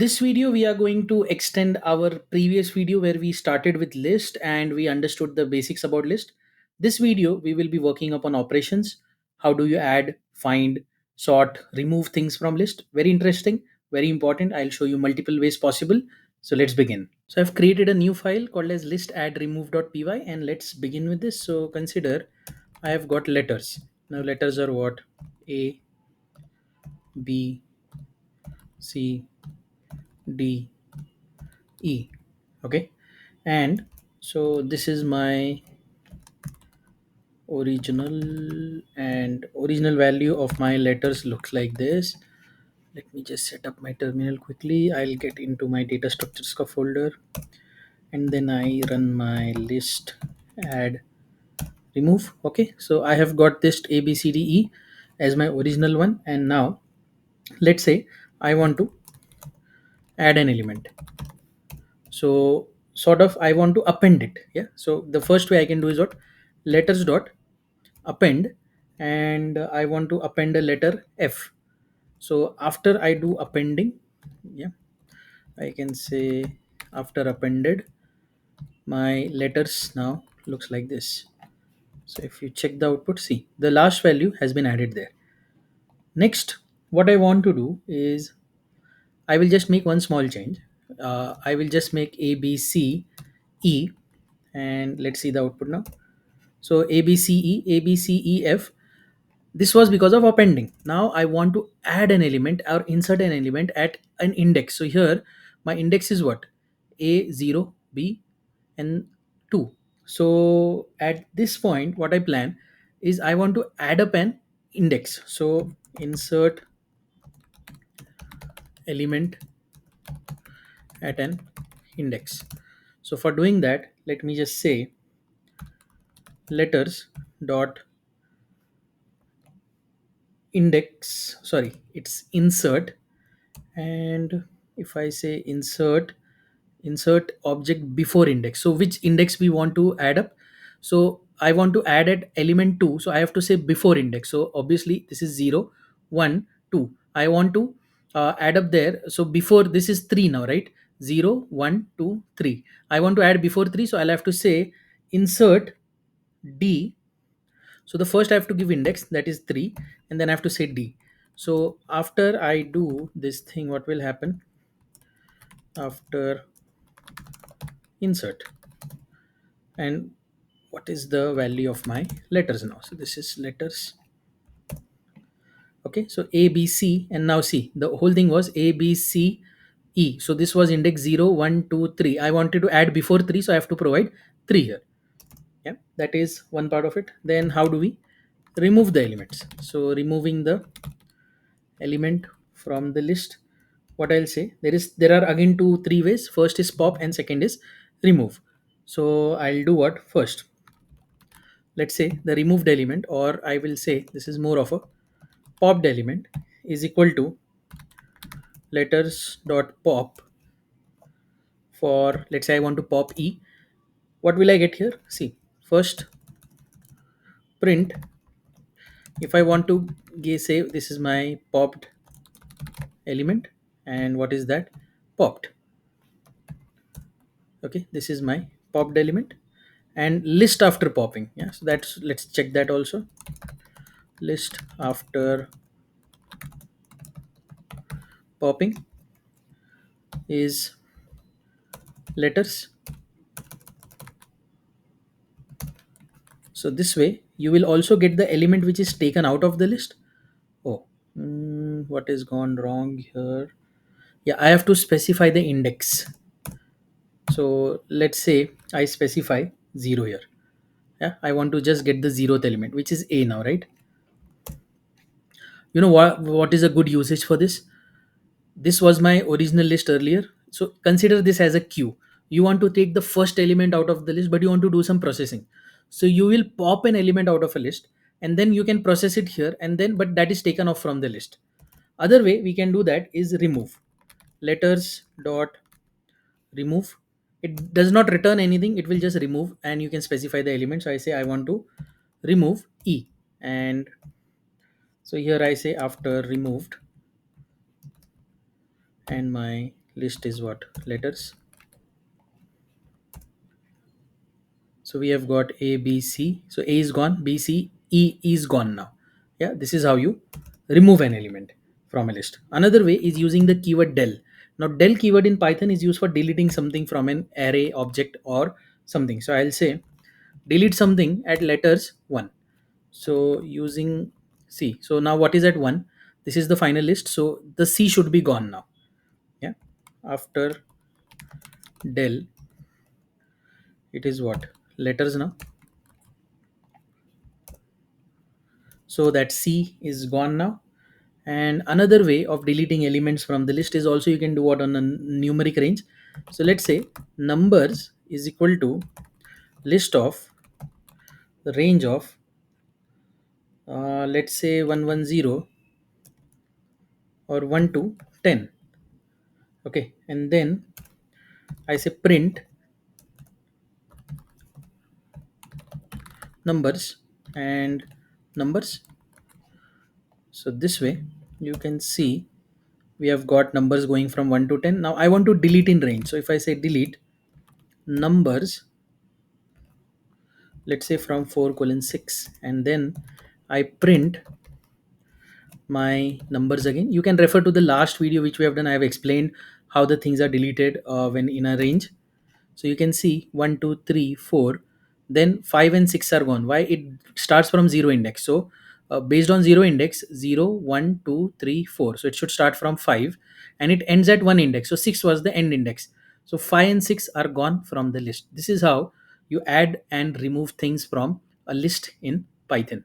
This video we are going to extend our previous video where we started with list and we understood the basics about list. This video we will be working upon operations. How do you add, find, sort, remove things from list? Very interesting, very important. I'll show you multiple ways possible. So let's begin. So I've created a new file called as list add remove.py and let's begin with this. So consider I have got letters. Now letters are what? A, B, C, D, E. Okay, and so this is my original value of my letters looks like this. Let me just set up my terminal quickly. I'll get into my data structures folder and then I run my list add remove. Okay, so I have got this a b c d e as my original one, and now let's say I want to add an element. So sort of I want to append it. Yeah, so the first way I can do is what? Letters dot append, and I want to append a letter F. So after I do appending, yeah, I can say after appended, my letters now looks like this. So if you check the output, see the last value has been added there. Next, what I want to do is I will just make one small change. I will just make A B C E, and let's see the output now. So A B C E A B C E F. This was because of appending. Now I want to add an element or insert an element at an index. So here my index is what? A0, B, and 2. So at this point, what I plan is I want to add up an index. So insert element at an index. So for doing that, let me just say letters dot index, sorry, it's insert. And if I say insert object before index, so which index we want to add up? So I want to add at element 2, so I have to say before index. So obviously this is 0, 1, 2. I want to add up there. So before this is 3 now, right? 0, 1, 2, 3. I want to add before 3, so I'll have to say insert d. So the first I have to give index, that is 3, and then I have to say d. So after I do this thing, what will happen? After insert, and what is the value of my letters now? So this is letters. Okay, so a b c, and now see the whole thing was a b c e. So this was index 0, 1, 2, 3. I wanted to add before 3, so I have to provide 3 here. Yeah, that is one part of it. Then how do we remove the elements? So removing the element from the list, what I'll say, there are again two three ways. First is pop and second is remove. So I'll do what first? Let's say the removed element, or I will say this is more of a popped element, is equal to letters dot pop. For let's say I want to pop e, what will I get here? See, first print. If I want to say this is my popped element, and what is that? Popped. Okay, this is my popped element, and list after popping. Yeah, so that's, let's check that also. List after popping is letters. So this way you will also get the element which is taken out of the list. Oh, what is gone wrong here? Yeah, I have to specify the index. So let's say I specify 0 here. Yeah, I want to just get the 0th element, which is a now, right? You know what is a good usage for this? This was my original list earlier. So consider this as a queue. You want to take the first element out of the list, but you want to do some processing. So you will pop an element out of a list, and then you can process it here, and then but that is taken off from the list. Other way we can do that is remove. Letters dot remove. It does not return anything, it will just remove, and you can specify the element. So I say I want to remove e, and so here I say after removed, and my list is what? Letters. So we have got A, B, C. So A is gone, B, C, E is gone now. Yeah, this is how you remove an element from a list. Another way is using the keyword del. Now, del keyword in Python is used for deleting something from an array, object, or something. So I'll say delete something at letters 1. So using C. So now what is at 1? This is the final list. So the C should be gone now. Yeah. After del, it is what? Letters now. So that C is gone now. And another way of deleting elements from the list is also you can do what on a numeric range. So let's say numbers is equal to list of the range of let's say 110 or 1 to 10. Okay, and then I say print numbers and numbers. So this way you can see we have got numbers going from 1 to 10. Now I want to delete in range. So if I say delete numbers, let's say from 4 colon 6, and then I print my numbers again. You can refer to the last video which we have done. I have explained how the things are deleted when in a range. So you can see 1 2 3 4, then 5 and 6 are gone. Why? It starts from 0 index. So based on 0 index, 0 1 2 3 4, so it should start from 5 and it ends at 1 index. So 6 was the end index. So 5 and 6 are gone from the list. This is how you add and remove things from a list in Python.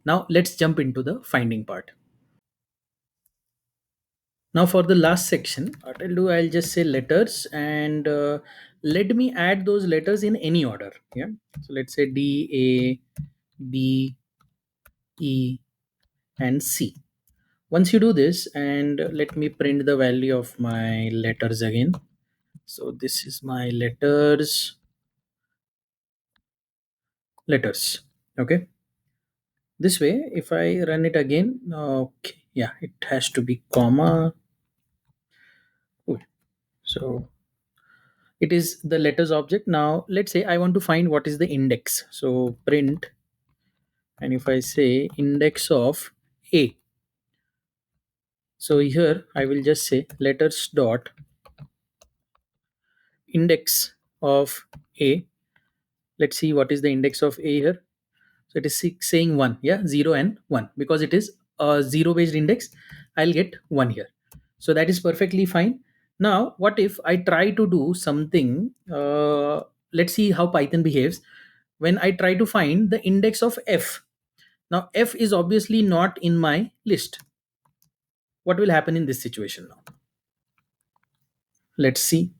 Now let's jump into the finding part. Now for the last section, what I'll do, I'll just say letters, and let me add those letters in any order. Yeah. So let's say D, A, B, E, and C. Once you do this, and let me print the value of my letters again. So this is my letters. Okay. This way, if I run it again, okay, yeah, it has to be comma. Okay. So it is the letters object. Now let's say I want to find what is the index. So print, and if I say index of A, so here I will just say letters dot index of A. Let's see what is the index of A here. So it is saying 1. Yeah, 0 and 1, because it is a 0 based index. I'll get 1 here. So that is perfectly fine. Now what if I try to do something, let's see how Python behaves when I try to find the index of F. Now F is obviously not in my list. What will happen in this situation now? Let's see.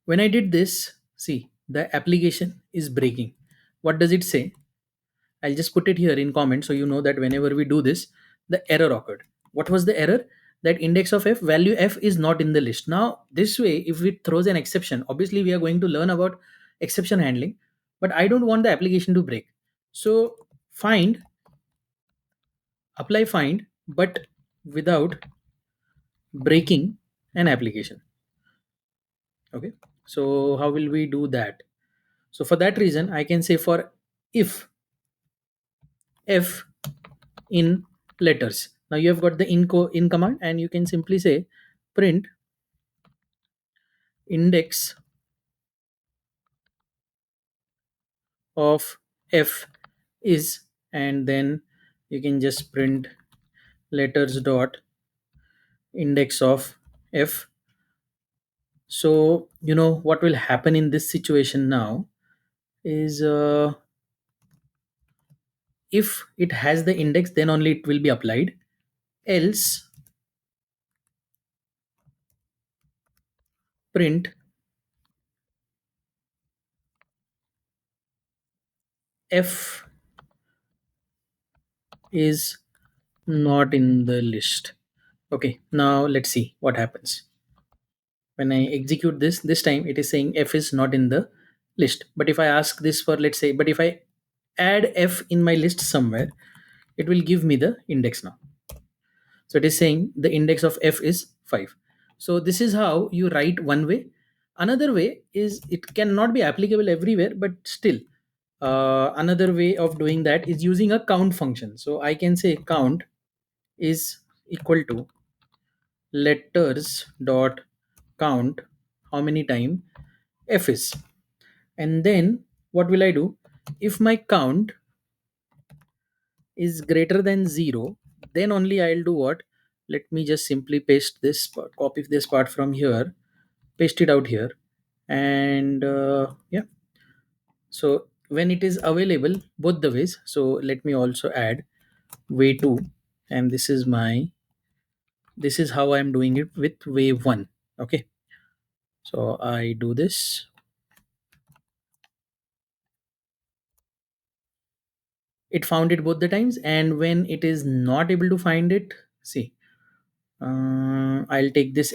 When I did this, see, the application is breaking. What does it say? I'll just put it here in comment so you know that whenever we do this, the error occurred. What was the error? That index of F, value F is not in the list. Now, this way, if it throws an exception, obviously we are going to learn about exception handling, but I don't want the application to break. So find, apply find, but without breaking an application. Okay. So how will we do that? So for that reason, I can say for if F in letters. Now you have got the in command, and you can simply say print index of F is, and then you can just print letters dot index of F. So you know what will happen in this situation now is if it has the index, then only it will be applied. Else print F is not in the list. Okay, now let's see what happens. When I execute this time it is saying F is not in the list. But if I ask this for, let's say, but if I add F in my list somewhere, it will give me the index now. So it is saying the index of F is 5. So this is how you write one way. Another way is, it cannot be applicable everywhere, but still, another way of doing that is using a count function. So I can say count is equal to letters dot count, how many time f is. And then what will I do? If my count is greater than 0, then only I'll do what? Let me just simply paste this part, copy this part from here, paste it out here. And yeah, so when it is available both the ways, so let me also add way 2. And this is how I'm doing it with way 1. Okay, so I do this. It found it both the times, and when it is not able to find it, see, I'll take this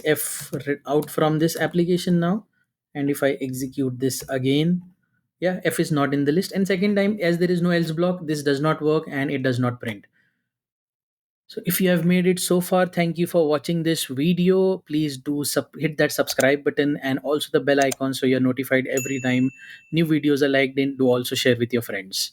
out from this application now. And if I execute this again, yeah, f is not in the list. And second time, as there is no else block, this does not work and it does not print. So if you have made it so far, thank you for watching this video. Please do hit that subscribe button and also the bell icon so you're notified every time new videos are liked in. Do also share with your friends.